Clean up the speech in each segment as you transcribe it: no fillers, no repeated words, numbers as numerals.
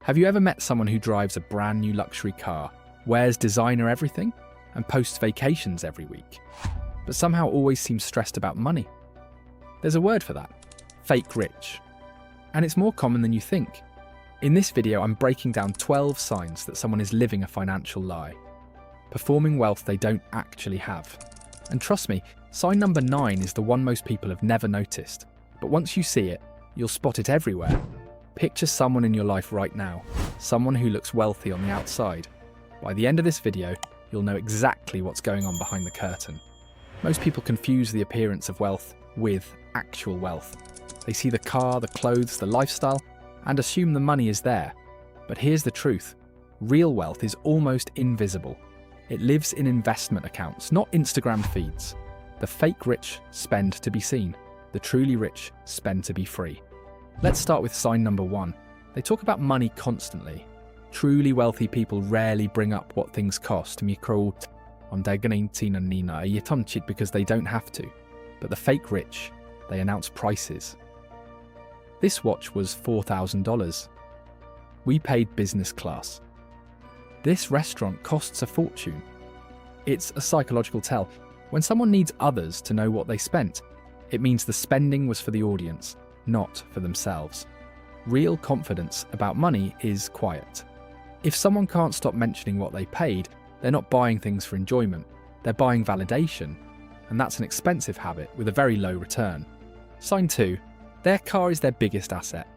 Have you ever met someone who drives a brand new luxury car, wears designer everything, and posts vacations every week, but somehow always seems stressed about money? There's a word for that: fake rich. And it's more common than you think. In this video, I'm breaking down 12 signs that someone is living a financial lie, performing wealth they don't actually have. And trust me, sign number 9 is the one most people have never noticed. But once you see it, you'll spot it everywhere. Picture someone in your life right now, someone who looks wealthy on the outside. By the end of this video, you'll know exactly what's going on behind the curtain. Most people confuse the appearance of wealth with actual wealth. They see the car, the clothes, the lifestyle, and assume the money is there. But here's the truth: real wealth is almost invisible. It lives in investment accounts, not Instagram feeds. The fake rich spend to be seen. The truly rich spend to be free. Let's start with sign number 1. They talk about money constantly. Truly wealthy people rarely bring up what things cost, because they don't have to. But the fake rich, they announce prices. This watch was $4,000. We paid business class. This restaurant costs a fortune. It's a psychological tell. When someone needs others to know what they spent, it means the spending was for the audience, not for themselves. Real confidence about money is quiet. If someone can't stop mentioning what they paid, they're not buying things for enjoyment. They're buying validation, and that's an expensive habit with a very low return. Sign 2. Their car is their biggest asset.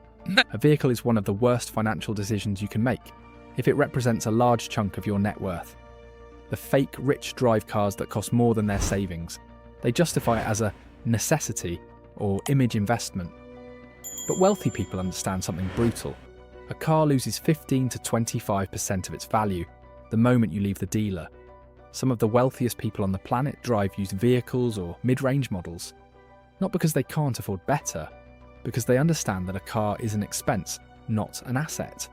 A vehicle is one of the worst financial decisions you can make, if it represents a large chunk of your net worth. The fake rich drive cars that cost more than their savings. They justify it as a necessity or image investment. But wealthy people understand something brutal. A car loses 15 to 25% of its value the moment you leave the dealer. Some of the wealthiest people on the planet drive used vehicles or mid-range models, not because they can't afford better, because they understand that a car is an expense, not an asset.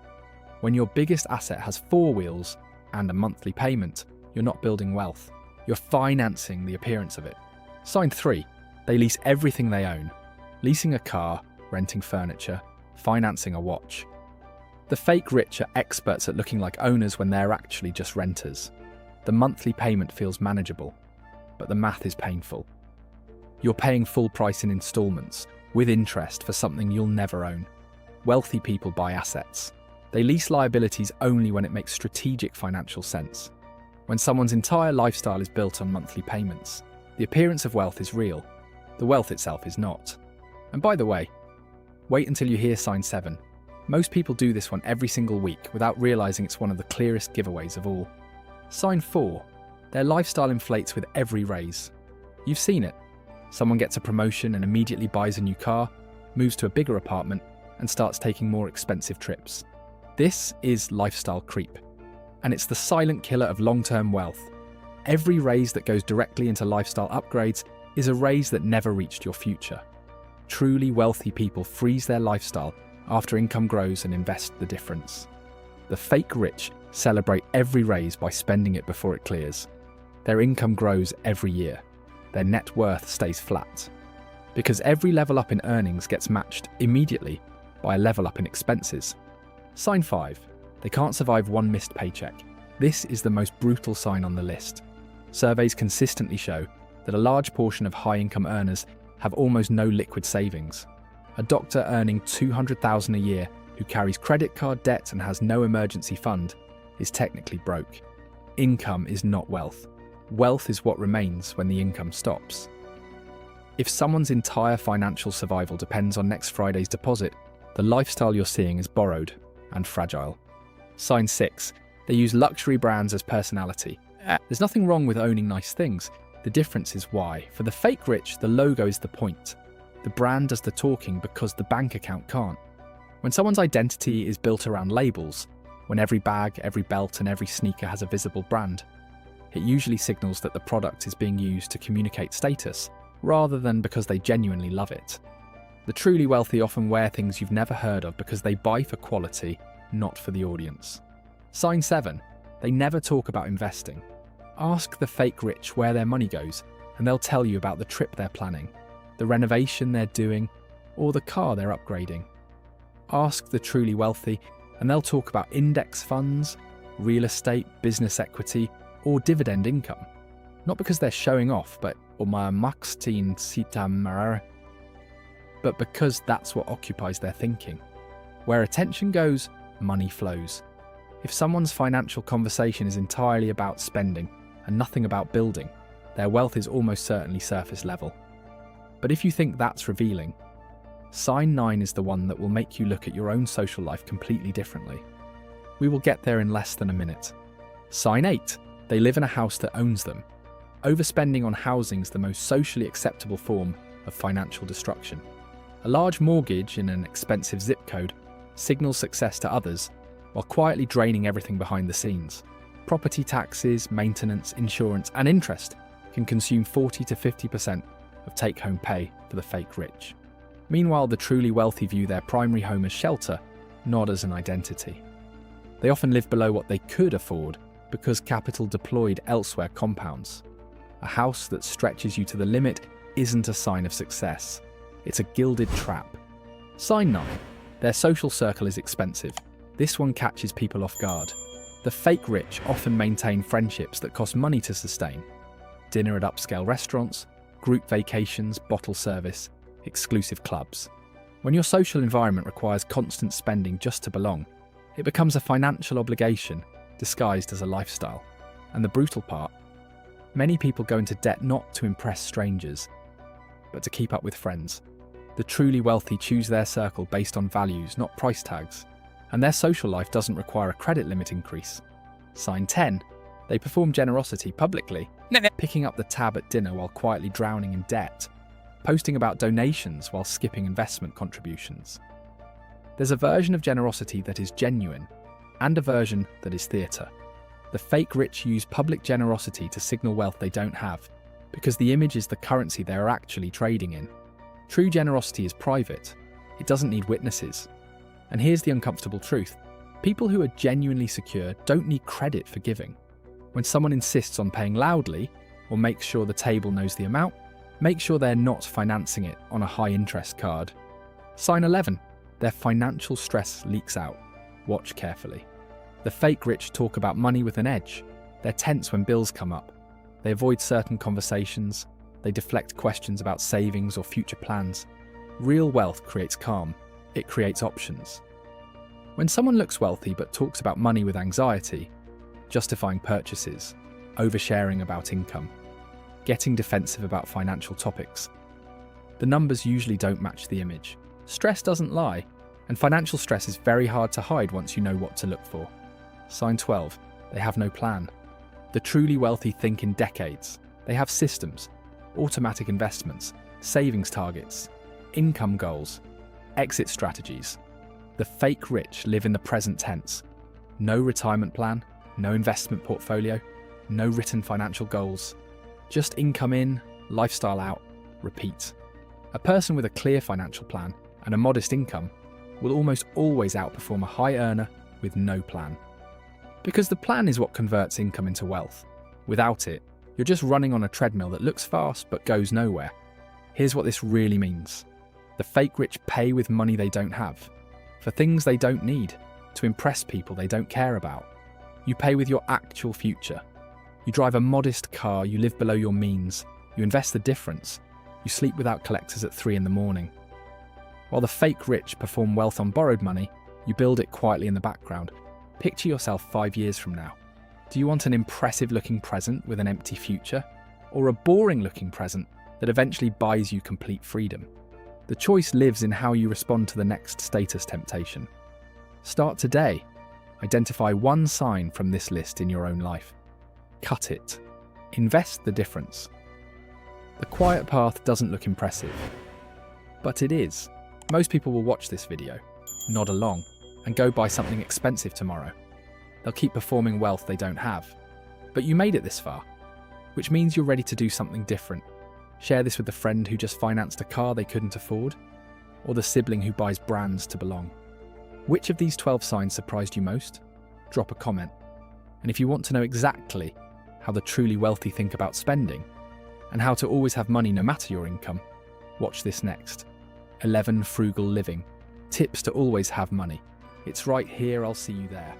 When your biggest asset has 4 wheels and a monthly payment, you're not building wealth. You're financing the appearance of it. Sign 3. They lease everything they own. Leasing a car, renting furniture, financing a watch. The fake rich are experts at looking like owners when they're actually just renters. The monthly payment feels manageable, but the math is painful. You're paying full price in installments, with interest, for something you'll never own. Wealthy people buy assets. They lease liabilities only when it makes strategic financial sense. When someone's entire lifestyle is built on monthly payments, the appearance of wealth is real. The wealth itself is not. And by the way, wait until you hear sign 7. Most people do this one every single week without realizing it's one of the clearest giveaways of all. Sign 4. Their lifestyle inflates with every raise. You've seen it. Someone gets a promotion and immediately buys a new car, moves to a bigger apartment, and starts taking more expensive trips. This is lifestyle creep, and it's the silent killer of long-term wealth. Every raise that goes directly into lifestyle upgrades is a raise that never reached your future. Truly wealthy people freeze their lifestyle after income grows and invest the difference. The fake rich celebrate every raise by spending it before it clears. Their income grows every year. Their net worth stays flat. Because every level up in earnings gets matched immediately by a level up in expenses. Sign 5. They can't survive one missed paycheck. This is the most brutal sign on the list. Surveys consistently show that a large portion of high-income earners have almost no liquid savings. A doctor earning $200,000 a year who carries credit card debt and has no emergency fund is technically broke. Income is not wealth. Wealth is what remains when the income stops. If someone's entire financial survival depends on next Friday's deposit, the lifestyle you're seeing is borrowed and fragile. Sign 6. They use luxury brands as personality. There's nothing wrong with owning nice things. The difference is why. For the fake rich, the logo is the point. The brand does the talking because the bank account can't. When someone's identity is built around labels, when every bag, every belt, and every sneaker has a visible brand, it usually signals that the product is being used to communicate status, rather than because they genuinely love it. The truly wealthy often wear things you've never heard of because they buy for quality, not for the audience. Sign 7. They never talk about investing. Ask the fake rich where their money goes, and they'll tell you about the trip they're planning, the renovation they're doing, or the car they're upgrading. Ask the truly wealthy, And they'll talk about index funds, real estate, business equity, or dividend income. Not because they're showing off, but because that's what occupies their thinking. Where attention goes, money flows. If someone's financial conversation is entirely about spending and nothing about building, their wealth is almost certainly surface level. But if you think that's revealing, sign 9 is the one that will make you look at your own social life completely differently. We will get there in less than a minute. Sign 8. They live in a house that owns them. Overspending on housing is the most socially acceptable form of financial destruction. A large mortgage in an expensive zip code signals success to others while quietly draining everything behind the scenes. Property taxes, maintenance, insurance, and interest can consume 40 to 50% of take-home pay for the fake rich. Meanwhile, the truly wealthy view their primary home as shelter, not as an identity. They often live below what they could afford because capital deployed elsewhere compounds. A house that stretches you to the limit isn't a sign of success. It's a gilded trap. Sign 9. Their social circle is expensive. This one catches people off guard. The fake rich often maintain friendships that cost money to sustain. Dinner at upscale restaurants, group vacations, bottle service, exclusive clubs. When your social environment requires constant spending just to belong, it becomes a financial obligation disguised as a lifestyle. And the brutal part, many people go into debt not to impress strangers, but to keep up with friends. The truly wealthy choose their circle based on values, not price tags, and their social life doesn't require a credit limit increase. Sign 10. They perform generosity publicly, picking up the tab at dinner while quietly drowning in debt, posting about donations while skipping investment contributions. There's a version of generosity that is genuine, and a version that is theatre. The fake rich use public generosity to signal wealth they don't have, because the image is the currency they are actually trading in. True generosity is private. It doesn't need witnesses. And here's the uncomfortable truth. People who are genuinely secure don't need credit for giving. When someone insists on paying loudly, or makes sure the table knows the amount, make sure they're not financing it on a high-interest card. Sign 11. Their financial stress leaks out. Watch carefully. The fake rich talk about money with an edge. They're tense when bills come up. They avoid certain conversations. They deflect questions about savings or future plans. Real wealth creates calm. It creates options. When someone looks wealthy but talks about money with anxiety, justifying purchases, oversharing about income, getting defensive about financial topics, the numbers usually don't match the image. Stress doesn't lie, and financial stress is very hard to hide once you know what to look for. Sign 12. They have no plan. The truly wealthy think in decades. They have systems, automatic investments, savings targets, income goals, exit strategies. The fake rich live in the present tense. No retirement plan, no investment portfolio, no written financial goals. Just income in, lifestyle out, repeat. A person with a clear financial plan and a modest income will almost always outperform a high earner with no plan. Because the plan is what converts income into wealth. Without it, you're just running on a treadmill that looks fast but goes nowhere. Here's what this really means. The fake rich pay with money they don't have, for things they don't need, to impress people they don't care about. You pay with your actual future. You drive a modest car, you live below your means, you invest the difference, you sleep without collectors at 3 a.m. While the fake rich perform wealth on borrowed money, you build it quietly in the background. Picture yourself 5 years from now. Do you want an impressive-looking present with an empty future, or a boring-looking present that eventually buys you complete freedom? The choice lives in how you respond to the next status temptation. Start today. Identify one sign from this list in your own life. Cut it. Invest the difference. The quiet path doesn't look impressive, but it is. Most people will watch this video, nod along, and go buy something expensive tomorrow. They'll keep performing wealth they don't have. But you made it this far, which means you're ready to do something different. Share this with the friend who just financed a car they couldn't afford, or the sibling who buys brands to belong. Which of these 12 signs surprised you most? Drop a comment. And if you want to know exactly how the truly wealthy think about spending, and how to always have money no matter your income, watch this next. 11 Frugal Living. Tips to always have money. It's right here, I'll see you there.